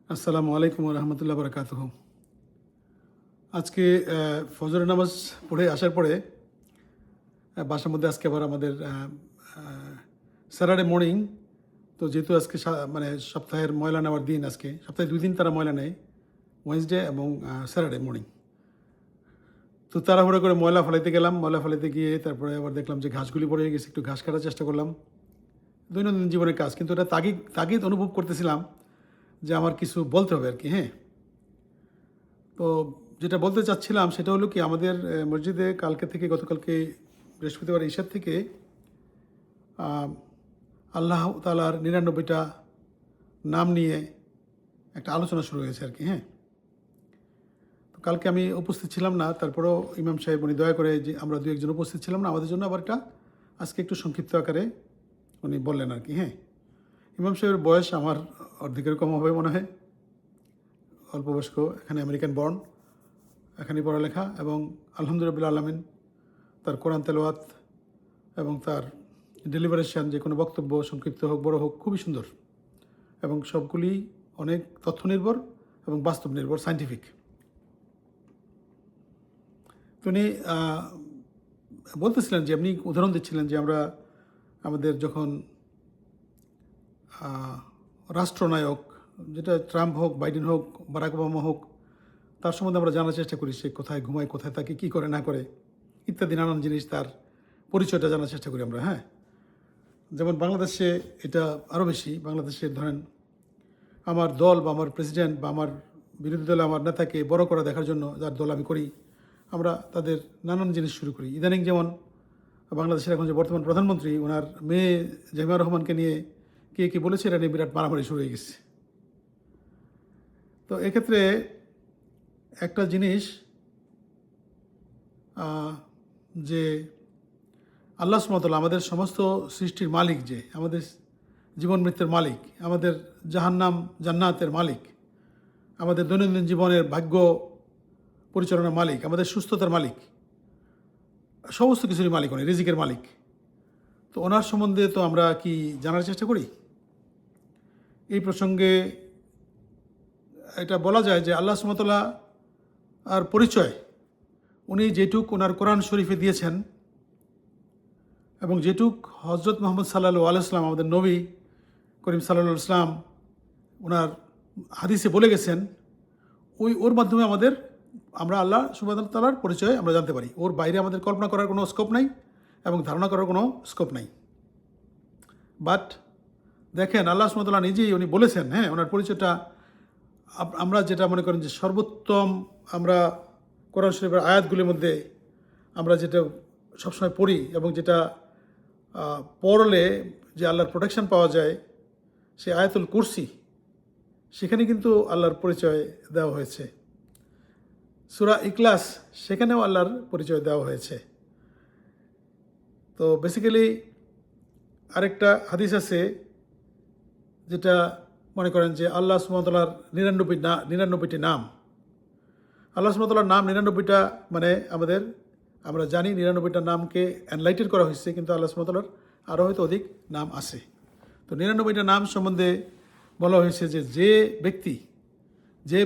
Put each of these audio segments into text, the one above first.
আসসালামু আলাইকুম রহমতুল্লাহ বরকাতুহ। আজকে ফজরের নামাজ পড়ে আসার পরে বাসার মধ্যে আজকে আবার আমাদের স্যাটারডে মর্নিং। তো যেহেতু আজকে মানে সপ্তাহের ময়লা নেওয়ার দিন, আজকে সপ্তাহে 2 দিন তারা ময়লা নেয়, ওয়েডনেসডে এবং স্যাটারডে মর্নিং। তো তাড়াহুড়ো করে ময়লা ফেলাইতে গেলাম। ময়লা ফেলাইতে গিয়ে তারপরে আবার দেখলাম যে ঘাসগুলি পড়ে গেছে, একটু ঘাস কাটার চেষ্টা করলাম। দৈনন্দিন জীবনের কাজ, কিন্তু এটা তাগিদ অনুভব করতেছিলাম যে আমার কিছু বলতে হবে আর কি। হ্যাঁ, তো যেটা বলতে চাচ্ছিলাম সেটা হলো কি, আমাদের মসজিদে গতকালকে বৃহস্পতিবার ঈশার থেকে আল্লাহ তাআলার 99টা নাম নিয়ে একটা আলোচনা শুরু হয়েছে আর কি। হ্যাঁ, তো কালকে আমি উপস্থিত ছিলাম না, তারপরেও ইমাম সাহেব উনি দয়া করে, যে আমরা 2-1 জন উপস্থিত ছিলাম না, আমাদের জন্য আবার আজকে একটু সংক্ষিপ্ত আকারে উনি বললেন আর কি। হ্যাঁ, ইমাম সাহেবের বয়স আমার অর্ধেকের কম হবে মনে হয়, অল্প বয়স্ক, এখানে আমেরিকান বর্ন, এখানে পড়ালেখা, এবং আলহামদুলিল্লাহ আলামিন তার কোরআন তেলাওয়াত এবং তার ডেলিভারেশন, যে কোনো বক্তব্য সংক্ষিপ্ত হোক বড় হোক, খুবই সুন্দর এবং সবগুলি অনেক তথ্য নির্ভর এবং বাস্তব নির্ভর, সায়েন্টিফিক। তিনি বলতেছিলেন যে, আপনি উদাহরণ দিচ্ছিলেন যে আমরা আমাদের যখন রাষ্ট্রনায়ক, যেটা ট্রাম্প হোক, বাইডেন হোক, বারাক ওবামা হোক, তার সম্বন্ধে আমরা জানার চেষ্টা করি, সে কোথায় ঘুমায়, কোথায় থাকে, কী করে না করে, ইত্যাদি নানান জিনিস, তার পরিচয়টা জানার চেষ্টা করি আমরা। হ্যাঁ, যেমন বাংলাদেশে এটা আরও বেশি। বাংলাদেশে ধরেন আমার দল বা আমার প্রেসিডেন্ট বা আমার বিরোধী দলে আমার নেতাকে বড় করা দেখার জন্য, যার দল আমি করি, আমরা তাদের নানান জিনিস শুরু করি। ইদানিং যেমন বাংলাদেশের এখন যে বর্তমান প্রধানমন্ত্রী, ওনার মেয়ে জামিয়া রহমানকে নিয়ে কে কী বলেছে, এটা নিয়ে বিরাট মারামারি শুরু হয়ে গেছে। তো এক্ষেত্রে একটা জিনিস, যে আল্লাহ সুবহানাহু ওয়া তাআলা আমাদের সমস্ত সৃষ্টির মালিক, যে আমাদের জীবন মৃত্যুর মালিক, আমাদের জাহান্নাম জান্নাতের মালিক, আমাদের দৈনন্দিন জীবনের ভাগ্য পরিচালনার মালিক, আমাদের সুস্থতার মালিক, সমস্ত কিছুরই মালিক উনি, রিজিকের মালিক। তো ওনার সম্বন্ধে তো আমরা কি জানার চেষ্টা করি? এই প্রসঙ্গে এটা বলা যায় যে আল্লাহ সুবহানাহু ওয়া তাআলা আর পরিচয় উনি যেটুক ওনার কোরআন শরীফে দিয়েছেন, এবং যেটুক হজরত মুহাম্মদ সাল্লাল্লাহু আলাইহি ওয়াসাল্লাম, আমাদের নবী করিম সাল্লাল্লাহু আলাইহি ওয়াসাল্লাম ওনার হাদিসে বলে গেছেন, ওর মাধ্যমে আমরা আল্লাহ সুবহানাহু ওয়া তাআলার পরিচয় আমরা জানতে পারি। ওর বাইরে আমাদের কল্পনা করার কোনো স্কোপ নাই এবং ধারণা করার কোনো স্কোপ নাই। বাট দেখেন, আল্লাহ সুবহানাহু ওয়া তাআলা নিজেই উনি বলেছেন, হ্যাঁ, ওনার পরিচয়টা আমরা যেটা মনে করেন যে সর্বোত্তম, আমরা কোরআন শরীফের আয়াতগুলির মধ্যে আমরা যেটা সবসময় পড়ি এবং যেটা পড়লে যে আল্লাহর প্রোটেকশন পাওয়া যায়, সেই আয়াতুল কুরসি, সেখানে কিন্তু আল্লাহর পরিচয় দেওয়া হয়েছে। সূরা ইখলাস, সেখানেও আল্লাহর পরিচয় দেওয়া হয়েছে। তো বেসিক্যালি আরেকটা হাদিস আছে, যেটা মনে করেন যে আল্লাহ সুবহানাহু ওয়া তাআলার 99টি নাম। আল্লাহ সুবহানাহু ওয়া তাআলার নাম 99টা, মানে আমরা জানি 99টা নামকে এনলাইটেড করা হয়েছে, কিন্তু আল্লাহ সুবহানাহু ওয়া তাআলার আরও হয়তো অধিক নাম আছে। তো 99টা নাম সম্বন্ধে বলা হয়েছে যে যে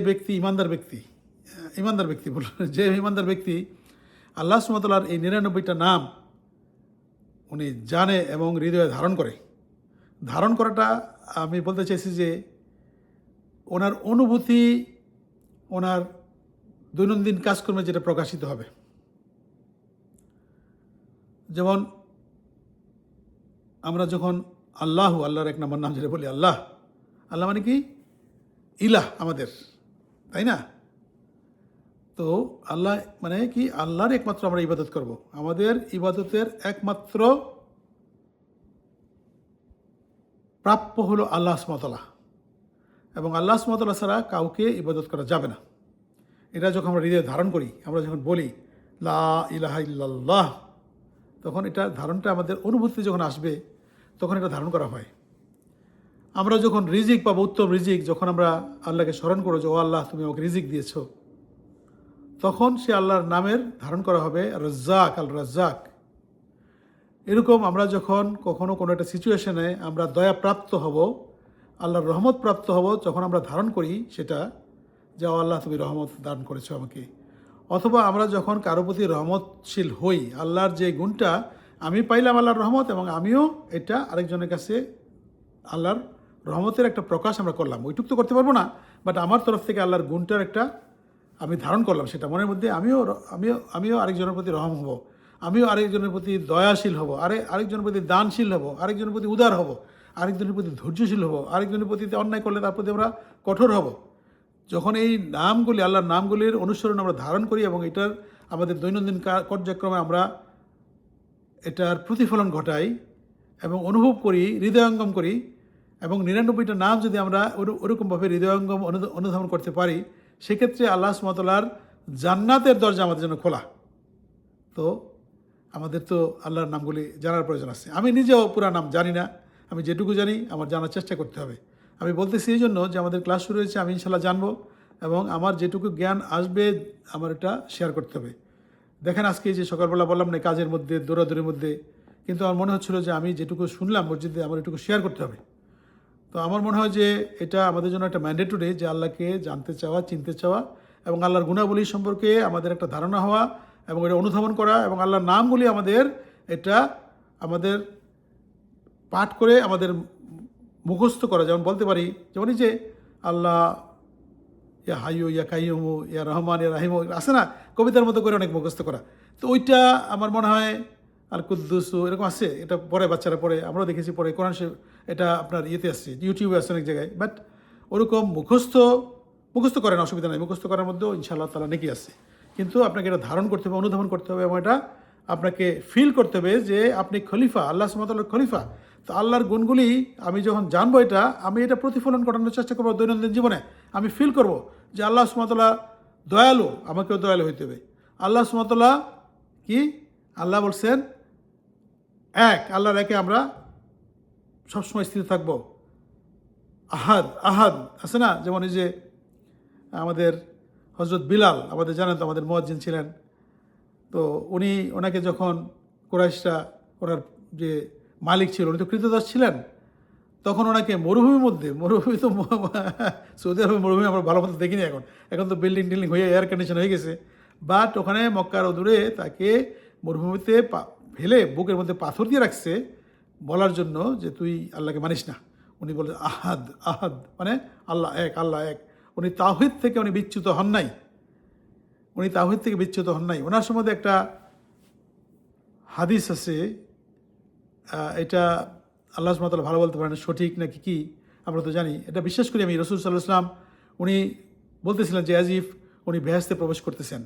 ব্যক্তি ইমানদার ব্যক্তি যে ইমানদার ব্যক্তি আল্লাহ সুবহানাহু ওয়া তাআলার এই 99টা নাম উনি জানে এবং হৃদয়ে ধারণ করাটা, আমি বলতে চাইছি যে ওনার অনুভূতি, ওনার দৈনন্দিন কাজকর্মে যেটা প্রকাশিত হবে। যেমন আমরা যখন আল্লাহর 1 নম্বর নাম যেটা বলি, আল্লাহ মানে কি? ইলাহ আমাদের, তাই না? তো আল্লাহ মানে কি? আল্লাহর একমাত্র আমরা ইবাদত করব। আমাদের ইবাদতের একমাত্র প্রাপ্য হলো আল্লাহ সুবহানাহু ওয়া তাআলা, এবং আল্লাহ সুবহানাহু ওয়া তাআলা ছাড়া কাউকে ইবাদত করা যাবে না। এটা যখন আমরা হৃদয়ে ধারণ করি, আমরা যখন বলি লা ইলাহা ইল্লাল্লাহ, তখন এটা ধারণটা আমাদের অনুভূতি যখন আসবে, তখন এটা ধারণ করা হয়। আমরা যখন রিজিক পাবো, উত্তম রিজিক, যখন আমরা আল্লাহকে স্মরণ করো যে ও আল্লাহ, তুমি আমাকে রিজিক দিয়েছো, তখন সে আল্লাহর নামের ধারণ করা হবে রাজ্জাক, আল রাজ্জাক। এরকম আমরা যখন কখনো কোনো একটা সিচুয়েশনে আমরা দয়াপ্রাপ্ত হব, আল্লাহর রহমত প্রাপ্ত হব যখন আমরা ধারণ করি সেটা যে আল্লাহ তুমি রহমত দান করেছো আমাকে, অথবা আমরা যখন কারো প্রতি রহমতশীল হই, আল্লাহর যে গুণটা আমি পাইলাম আল্লাহর রহমত এবং আমিও এটা আরেকজনের কাছে আল্লাহর রহমতের একটা প্রকাশ আমরা করলাম। ওইটুক তো করতে পারবো না, বাট আমার তরফ থেকে আল্লাহর গুণটার একটা আমি ধারণ করলাম সেটা মনের মধ্যে, আমিও আরেকজনের প্রতি রহম হব, আমিও আরেকজনের প্রতি দয়াশীল হব, আরেকজনের প্রতি দানশীল হব, আরেকজনের প্রতি উদার হব, আরেকজনের প্রতি ধৈর্যশীল হব, আরেকজনের প্রতি অন্যায় করলে তার প্রতি আমরা কঠোর হব। যখন এই নামগুলি আল্লাহর নামগুলির অনুসরণ আমরা ধারণ করি এবং এটার আমাদের দৈনন্দিন কার্যক্রমে আমরা এটার প্রতিফলন ঘটাই এবং অনুভব করি, হৃদয়ঙ্গম করি, এবং ৯৯টা নাম যদি আমরা ওরকমভাবে হৃদয়ঙ্গম অনুধাবন করতে পারি, সেক্ষেত্রে আল্লাহ সুবহানাহু ওয়া তাআলার জান্নাতের দরজা আমাদের জন্য খোলা। তো আমাদের তো আল্লাহর নামগুলি জানার প্রয়োজন আছে। আমি নিজেও পুরা নাম জানি না, আমি যেটুকু জানি আমার জানার চেষ্টা করতে হবে। আমি বলতেছি এই জন্য যে আমাদের ক্লাস শুরু হয়েছে, আমি ইনশাল্লাহ জানবো এবং আমার যেটুকু জ্ঞান আসবে আমার এটা শেয়ার করতে হবে। দেখেন আজকে যে সকালবেলা বললাম না কাজের মধ্যে দৌড়াদৌড়ির মধ্যে, কিন্তু আমার মনে হচ্ছিল যে আমি যেটুকু শুনলাম মসজিদে আমার এটুকু শেয়ার করতে হবে। তো আমার মনে হয় যে এটা আমাদের জন্য একটা ম্যান্ডেটরি, যে আল্লাহকে জানতে চাওয়া, চিনতে চাওয়া এবং আল্লাহর গুণাবলী সম্পর্কে আমাদের একটা ধারণা হওয়া এবং এটা অনুধাবন করা এবং আল্লাহর নামগুলি আমাদের পাঠ করে আমাদের মুখস্থ করা। যেমন বলতে পারি, যেমন এই যে আল্লাহ ইয়া হাইয়ু ইয়া কাইয়ুমু ইয়া রহমান ইয়া রাহিমু আছে না, কবিতার মতো করে অনেক মুখস্থ করা। তো ওইটা আমার মনে হয় আল কুদ্দুসু এরকম আছে, এটা পড়ে বাচ্চারা পড়ে, আমরাও দেখেছি পড়ে, কোরআন এটা আপনার ইয়েতে আসছে, ইউটিউবে আসছে অনেক জায়গায়। বাট ওরকম মুখস্থ করেন, অসুবিধা নেই, মুখস্থ করার মধ্যেও ইনশাআল্লাহ তাআলা নেকি আছে। কিন্তু আপনাকে এটা ধারণ করতে হবে, অনুধাবন করতে হবে এবং এটা আপনাকে ফিল করতে হবে যে আপনি খলিফা, আল্লাহ সুবহানাহু ওয়া তাআলার খলিফা। তো আল্লাহর গুণগুলি আমি যখন জানবো আমি এটা প্রতিফলন ঘটানোর চেষ্টা করবো দৈনন্দিন জীবনে। আমি ফিল করব যে আল্লাহ সুবহানাহু ওয়া তাআলা দয়ালু, আমাকেও দয়ালু হইতে হবে। আল্লাহ সুবহানাহু ওয়া তাআলা কি, আল্লাহ বলছেন এক, আল্লাহর একে আমরা সবসময় স্থির থাকবো। আহাদ আছে না, যেমন এই যে আমাদের হযরত বিলাল, আমাদের জানেন তো আমাদের মুয়াজ্জিন ছিলেন। তো ওনাকে যখন কুরাইশরা, ওনার যে মালিক ছিল, উনি তো কৃতদাস ছিলেন, তখন ওনাকে মরুভূমি তো সৌদি আরবে মরুভূমি আমরা ভালো মতো দেখিনি, এখন তো বিল্ডিং হয়ে এয়ার কন্ডিশন হয়ে গেছে। বাট ওখানে মক্কার অদূরে তাকে মরুভূমিতে ফেলে বুকের মধ্যে পাথর দিয়ে রাখছে বলার জন্য যে তুই আল্লাহকে মানিস না। উনি বলে আহাদ মানে আল্লাহ এক। উনি তাওহীদ থেকে বিচ্যুত হন নাই, ওনার সম্বন্ধে একটা হাদিস আছে, এটা আল্লাহ সুবহানাহু ওয়া তাআলা ভালো বলতে পারেন সঠিক নাকি কি আমরা তো জানি, এটা বিশ্বাস করি আমি। রাসূল সাল্লাল্লাহু আলাইহি ওয়াসাল্লাম উনি বলতেছিলেন যে আজিফ উনি বেহেশতে প্রবেশ করতেছেন,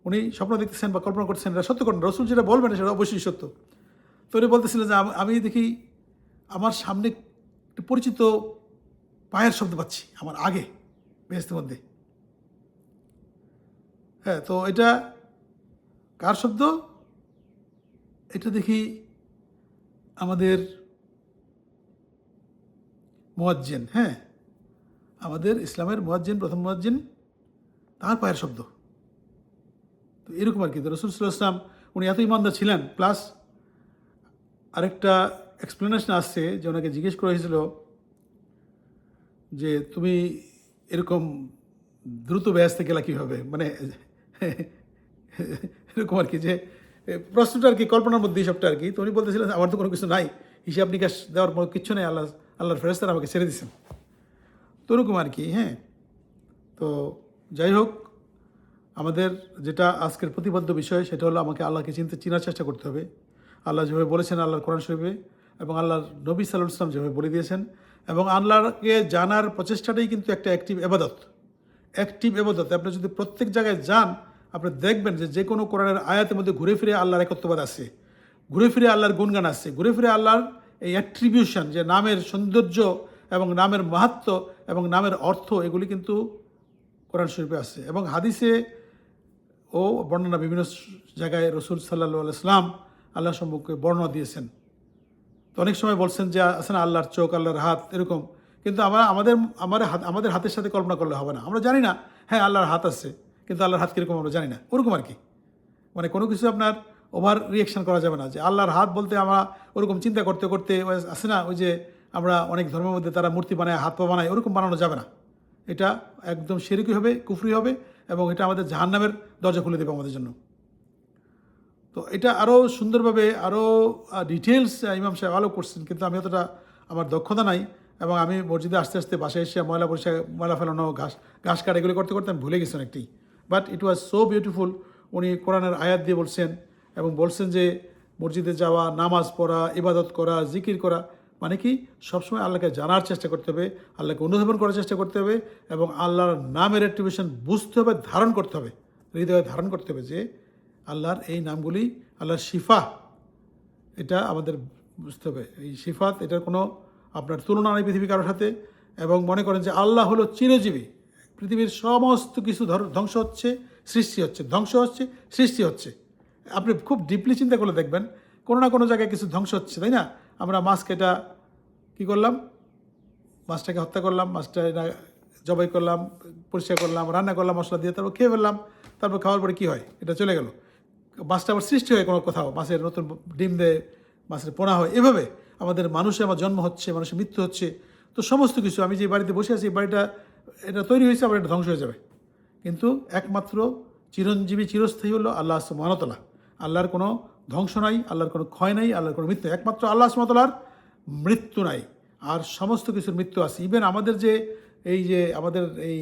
উনি স্বপ্ন দেখতেছেন বা কল্পনা করতেছেন, এটা সত্য ঘটনা, রাসূল যেটা বলবেন সেটা অবশ্যই সত্য। তো উনি বলতেছিলেন যে আমি দেখি আমার সামনে একটা পরিচিত পায়ের শব্দ পাচ্ছি আমার আগে বেহেশতের মধ্যে। হ্যাঁ, তো এটা কার শব্দ? এটা দেখি আমাদের মুয়াজ্জিন, হ্যাঁ আমাদের ইসলামের মুয়াজ্জিন, প্রথম মুয়াজ্জিন, তার পায়ের শব্দ। তো এরকম আর কি। তো রাসূল সাল্লাল্লাহু আলাইহি ওয়াসাল্লাম উনি এত ইমানদার ছিলেন। প্লাস আরেকটা এক্সপ্লেনেশন আসছে যে ওনাকে জিজ্ঞেস করা হয়েছিল যে তুমি এরকম দ্রুত বেহেশতে গেলা কীভাবে, মানে এরকম আর কি, যে প্রশ্নটা আর কি কল্পনার মধ্যে সবটা আর কি। তো উনি বলতেছিলেন আমার তো কোনো কিছু নাই, হিসাব নিকাশ দেওয়ার কোনো কিচ্ছু নেই, আল্লাহর ফেরেশতারা আমাকে ছেড়ে দিয়েছেন। তো ওরকম আর কি। হ্যাঁ, তো যাই হোক, আমাদের যেটা আজকের প্রতিপাদ্য বিষয় সেটা হলো আমাকে আল্লাহকে চিনার চেষ্টা করতে হবে। আল্লাহ যেভাবে বলেছেন আল্লাহর কোরআন শরীফে এবং আল্লাহর নবী সাল্লাল্লাহু আলাইহি ওয়াসাল্লাম যেভাবে বলে দিয়েছেন, এবং আল্লাহকে জানার প্রচেষ্টাটাই কিন্তু একটা অ্যাক্টিভ ইবাদত। আপনি যদি প্রত্যেক জায়গায় যান আপনি দেখবেন যে কোনো কোরআনের আয়াতের মধ্যে ঘুরে ফিরে আল্লাহর একত্ববাদ আছে, ঘুরে ফিরে আল্লাহর গুণগান আছে, ঘুরে ফিরে আল্লাহর এই অ্যাট্রিবিউশন, যে নামের সৌন্দর্য এবং নামের মাহাত্ম্য এবং নামের অর্থ, এগুলি কিন্তু কোরআন শরীফে আছে। এবং হাদিসে ও বর্ণনা বিভিন্ন জায়গায় রাসূল সাল্লাল্লাহু আলাইহি ওয়াসাল্লাম আল্লাহ সম্পর্কে বর্ণনা দিয়েছেন। তো অনেক সময় বলছেন যে আছে না আল্লাহর চোখ, আল্লাহর হাত এরকম, কিন্তু আমাদের হাতের সাথে কল্পনা করলে হবে না। আমরা জানি না হ্যাঁ আল্লাহর হাত আছে, কিন্তু আল্লাহর হাত কীরকম আমরা জানি না, ওরকম আর কি। মানে কোনো কিছু আপনার ওভার রিয়েকশন করা যাবে না যে আল্লাহর হাত বলতে আমরা ওরকম চিন্তা করতে করতে আছে না ওই যে আমরা অনেক ধর্মের মধ্যে তারা মূর্তি বানায়, হাত পা বানায়, ওরকম বানানো যাবে না। এটা একদম শিরকি হবে, কুফরি হবে, এবং এটা আমাদের জাহান্নামের দরজা খুলে দেবে আমাদের জন্য। তো এটা আরও সুন্দরভাবে আরও ডিটেলস ইমাম সাহেব আলো করছেন, কিন্তু আমি অতটা আমার দক্ষতা নাই, এবং আমি মসজিদে আস্তে আস্তে বাসায় এসে ময়লা ফেলানো, ঘাস কাটা এগুলো করতে করতে আমি ভুলে গেছি অনেকটি। But it was so beautiful. উনি কোরআনের আয়াত দিয়ে বলছেন, এবং বলছেন যে মসজিদে যাওয়া, নামাজ পড়া, ইবাদত করা, জিকির করা, মানে কি সবসময় আল্লাহকে জানার চেষ্টা করতে হবে, আল্লাহকে অনুধাবন করার চেষ্টা করতে হবে, এবং আল্লাহর নামের অ্যাক্টিভেশন বুঝতে হবে, ধারণ করতে হবে, হৃদয়ে ধারণ করতে হবে যে আল্লাহর এই নামগুলি আল্লাহর শিফা, এটা আমাদের বুঝতে হবে। এই শিফাত, এটার কোনো আপনার তুলনা নেই পৃথিবী কারোর সাথে। এবং মনে করেন যে আল্লাহ হলো চিরজীবী, পৃথিবীর সমস্ত কিছু ধ্বংস হচ্ছে, সৃষ্টি হচ্ছে, ধ্বংস হচ্ছে, সৃষ্টি হচ্ছে। আপনি খুব ডিপলি চিন্তা করলে দেখবেন কোনো না কোনো জায়গায় কিছু ধ্বংস হচ্ছে, তাই না? আমরা মাছ কেটা কী করলাম, মাছটাকে হত্যা করলাম, মাছটা জবাই করলাম, পরিষ্কার করলাম, রান্না করলাম মশলা দিয়ে, তারপর খেয়ে ফেললাম। তারপর খাওয়ার পরে কী হয়, এটা চলে গেল। মাছটা আবার সৃষ্টি হয় কোনো কোথাও, মাছের নতুন ডিম দেয়, মাছের পোনা হয়। এভাবে আমাদের মানুষের আমার জন্ম হচ্ছে, মানুষের মৃত্যু হচ্ছে। তো সমস্ত কিছু, আমি যে বাড়িতে বসে আছি, এই বাড়িটা এটা তৈরি হয়েছে, আবার এটা ধ্বংস হয়ে যাবে। কিন্তু একমাত্র চিরঞ্জীবী, চিরস্থায়ী হলো আল্লাহ সুবহানাহু ওয়া তাআলা। আল্লাহর কোনো ধ্বংস নাই, আল্লাহর কোনো ক্ষয় নাই, আল্লাহর কোনো মৃত্যু, একমাত্র আল্লাহ সুবহানাহু ওয়া তাআলার মৃত্যু নাই। আর সমস্ত কিছুর মৃত্যু আছে। ইভেন আমাদের যে এই যে আমাদের এই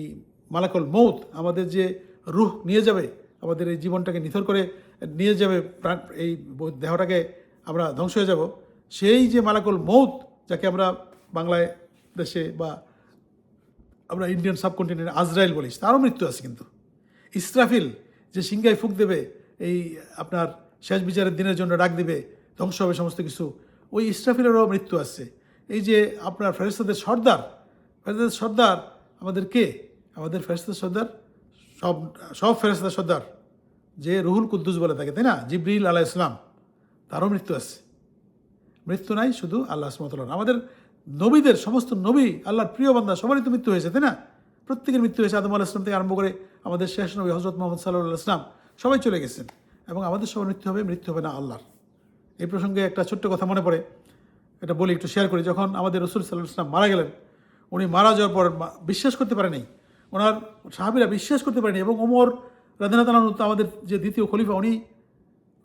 মালাকুল মৌত, আমাদের যে রূহ নিয়ে যাবে, আমাদের এই জীবনটাকে নিথর করে নিয়ে যাবে, এই দেহটাকে আমরা ধ্বংস হয়ে যাব, সেই যে মালাকুল মৌত, যাকে আমরা বাংলায় দেশে বা আমরা ইন্ডিয়ান সাবকন্টিনেন্টে আজরাইল বলিস, তারও মৃত্যু আছে। কিন্তু ইসরাফিল যে সিংহায় ফুঁক দেবে, এই আপনার শেষ বিচারের দিনের জন্য ডাক দিবে, ধ্বংস হবে সমস্ত কিছু, ওই ইসরাফিলেরও মৃত্যু আছে। এই যে আপনার ফেরেশতাদের সর্দার আমাদের কে? আমাদের ফেরেশতাদের সর্দার, সব ফেরেশতাদের সর্দার, যে রুহুল কুদ্দুস বলে থাকে, তাই না? জিবরিল আলাইহিস সালাম, তারও মৃত্যু আছে। মৃত্যু নাই শুধু আল্লাহ সুবহানাহু ওয়া তাআলার। আমাদের নবীদের, সমস্ত নবী, আল্লাহর প্রিয় বান্দা, সবারই তো মৃত্যু হয়েছে, তাই না? প্রত্যেকের মৃত্যু হয়েছে। আদম আলাইহিস সালাম থেকে আরম্ভ করে আমাদের শেষ নবী হযরত মুহাম্মদ সাল্লাল্লাহু আলাইহি ওয়াসাল্লাম, সবাই চলে গেছেন, এবং আমাদের সবার মৃত্যু হবে না আল্লাহর। এই প্রসঙ্গে একটা ছোট্ট কথা মনে পড়ে, এটা বলি, একটু শেয়ার করি। যখন আমাদের রাসূল সাল্লাল্লাহু আলাইহি ওয়াসাল্লাম মারা গেলেন, উনি মারা যাওয়ার পর বিশ্বাস করতে পারেনি, ওনার সাহাবীরা বিশ্বাস করতে পারেনি, এবং ওমর রাদিয়াল্লাহু তাআলা আনহু, আমাদের যে দ্বিতীয় খলিফা, উনি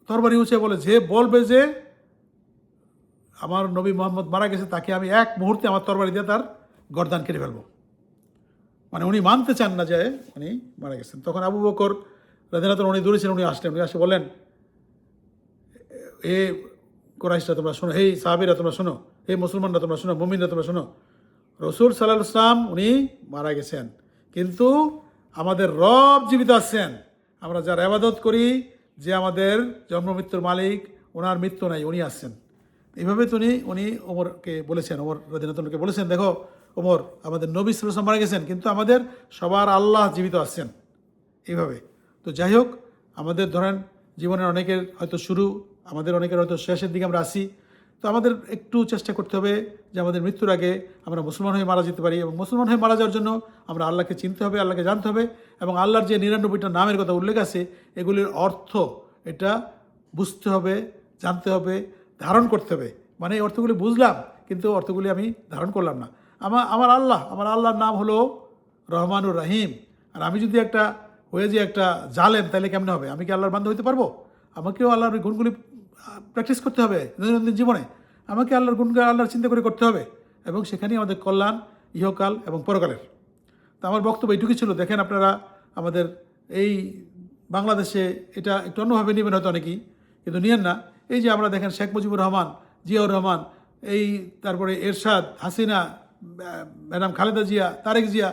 তরবারি উঁচে বলে, যে বলবে যে আমার নবী মুহাম্মদ মারা গেছে, তাকে আমি এক মুহূর্তে আমার তরবারি দিয়ে তার গর্দান কেটে ফেলবো। মানে উনি মানতে চান না যে উনি মারা গেছেন। তখন আবু বকর রাদিয়াল্লাহু তাআলা, উনি দূরে ছিলেন, উনি আসলেন, উনি আসে বললেন, হে কুরাইশরা তোমরা শোনো, হে সাহাবীরা তোমরা শোনো, হে মুসলমানরা তোমরা শোনো, মুমিনরা তোমরা শোনো, রাসূল সাল্লাল্লাহু আলাইহি ওয়াসাল্লাম উনি মারা গেছেন, কিন্তু আমাদের রব জীবিত আছেন। আমরা যার ইবাদত করি, যে আমাদের জন্ম মৃত্যুর মালিক, ওনার মৃত্যু নাই, উনি আসছেন। এইভাবে উনি ওমরকে বলেছেন, ওমর রাদিয়াল্লাহু তাআলাকে বলেছেন, দেখো ওমর, আমাদের নবী সাল্লাল্লাহু আলাইহি ওয়াসাল্লাম মারা গেছেন, কিন্তু আমাদের সবার আল্লাহ জীবিত আছেন। এইভাবে। তো যাই হোক, আমাদের ধরেন জীবনের অনেকের হয়তো শুরু, আমাদের অনেকের হয়তো শেষের দিকে আমরা আসি। তো আমাদের একটু চেষ্টা করতে হবে যে আমাদের মৃত্যুর আগে আমরা মুসলমান হয়ে মারা যেতে পারি, এবং মুসলমান হয়ে মারা যাওয়ার জন্য আমরা আল্লাহকে চিনতে হবে, আল্লাহকে জানতে হবে, এবং আল্লাহর যে 99টা নামের কথা উল্লেখ আছে, এগুলির অর্থ এটা বুঝতে হবে, জানতে হবে, ধারণ করতে হবে। মানে এই অর্থগুলি বুঝলাম, কিন্তু অর্থগুলি আমি ধারণ করলাম না। আমার আল্লাহর নাম হলো রহমানুর রাহিম। আর আমি যদি একটা হয়ে যে একটা জালেম, তাহলে কেমন হবে? আমি কি আল্লাহর বান্দা হইতে পারবো? আমাকেও আল্লাহর গুণগুলি প্র্যাকটিস করতে হবে দৈনন্দিন জীবনে। আমাকে আল্লাহর গুণগান, আল্লাহর চিন্তা করে করতে হবে, এবং সেখানেই আমাদের কল্যাণ ইহকাল এবং পরকালের। তো আমার বক্তব্য এইটুকুই ছিল। দেখেন আপনারা, আমাদের এই বাংলাদেশে এটা একটু অন্যভাবে নেবেন হয়তো অনেকেই, কিন্তু নিয়েন না। এই যে আমরা দেখেন শেখ মুজিবুর রহমান, জিয়াউর রহমান, এই তারপরে এরশাদ, হাসিনা, ম্যাডাম খালেদা জিয়া, তারেক জিয়া,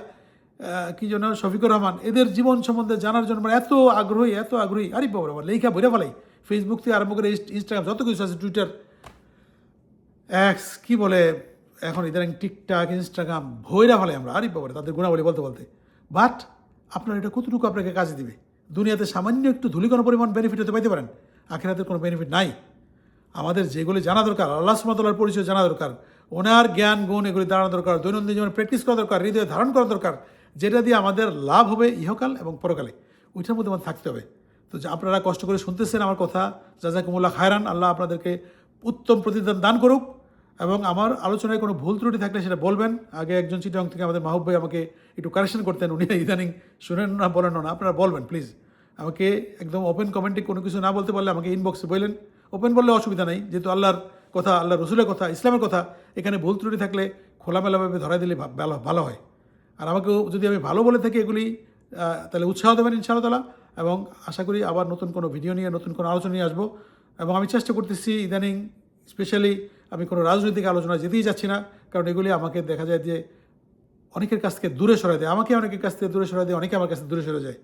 কি যেন শফিকুর রহমান, এদের জীবন সম্বন্ধে জানার জন্য মানে এত আগ্রহী। আরে বাবা, আমার লেখা বইরা ফেলাই, ফেসবুক থেকে আরম্ভ করে ইনস্টাগ্রাম, যত কিছু আছে, টুইটার, এক্স, কি বলে এখন ইদানিং টিকটক, ইনস্টাগ্রাম, ভইরা ফেলাই আমরা, আরে বাবা, তাদের গুণাবলী বলতে। বাট আপনার এটা কতটুকু আপনাকে কাজে দিবে? দুনিয়াতে সামান্য একটু ধূলিকণা পরিমাণ বেনিফিট হতে পাইতে পারেন, আখিরাতের কোনো বেনিফিট নাই। আমাদের যেগুলি জানা দরকার, আল্লাহ সুবহানাহু ওয়া তাআলার পরিচয় জানা দরকার, ওনার জ্ঞান গুণ এগুলি জানা দরকার, দৈনন্দিন জীবনে প্র্যাকটিস করা দরকার, হৃদয়ে ধারণ করা দরকার, যেটা দিয়ে আমাদের লাভ হবে ইহকাল এবং পরকালে, ওইটার মধ্যে আমাদের থাকতে হবে। তো আপনারা কষ্ট করে শুনতেছেন আমার কথা, জাযাকুমুল্লাহ খায়রান। আল্লাহ আপনাদেরকে উত্তম প্রতিদান দান করুক। এবং আমার আলোচনায় কোনো ভুল ত্রুটি থাকলে সেটা বলবেন। আগে একজন চিটাগং থেকে আমাদের মাহবুব ভাই আমাকে একটু কারেকশন করতেন, উনি ইদানিং শুনেন না বলেন না, আপনারা বলবেন প্লিজ। আমাকে একদম ওপেন কমেন্টে কোনো কিছু না বলতে পারলে আমাকে ইনবক্সে বললেন। ওপেন বললে অসুবিধা নেই, যেহেতু আল্লাহর কথা, আল্লাহ রসুলের কথা, ইসলামের কথা, এখানে ভুল ত্রুটি থাকলে খোলামেলাভাবে ধরাই দিলে ভালো হয়। আর আমাকেও যদি আমি ভালো বলে থাকি এগুলি, তাহলে উৎসাহ দেবেন ইনশাআল্লাহ তাআলা। এবং আশা করি আবার নতুন কোনো ভিডিও নিয়ে, নতুন কোনো আলোচনা নিয়ে আসবো। এবং আমি চেষ্টা করতেছি ইদানিং স্পেশালি আমি কোনো রাজনৈতিক আলোচনা যেতেই যাচ্ছি না, কারণ এগুলি আমাকে দেখা যায় যে অনেকের কাছ থেকে দূরে সরাই দেয়, আমাকে অনেকের কাছ থেকে দূরে সরাই দেয়, অনেকে আমার কাছ থেকে দূরে সরে যায়।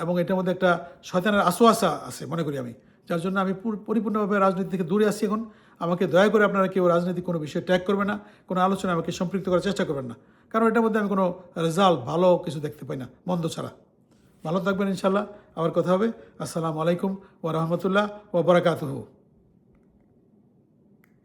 এবং এটার মধ্যে একটা শয়তানের আশা আছে মনে করি আমি, যার জন্য আমি পরিপূর্ণভাবে রাজনীতি থেকে দূরে আসছি এখন। আমাকে দয়া করে আপনারা কেউ রাজনৈতিক কোনো বিষয়ে ট্যাগ করবে না, কোনো আলোচনা আমাকে সম্পৃক্ত করার চেষ্টা করবেন না, কারণ এটার মধ্যে আমি কোনো রেজাল্ট ভালো কিছু দেখতে পাই না, মন্দ ছাড়া। ভালো থাকবেন ইনশাল্লাহ, আবার কথা হবে। আসসালামু আলাইকুম ওয়া রাহমাতুল্লাহ ওয়া বারাকাতুহু।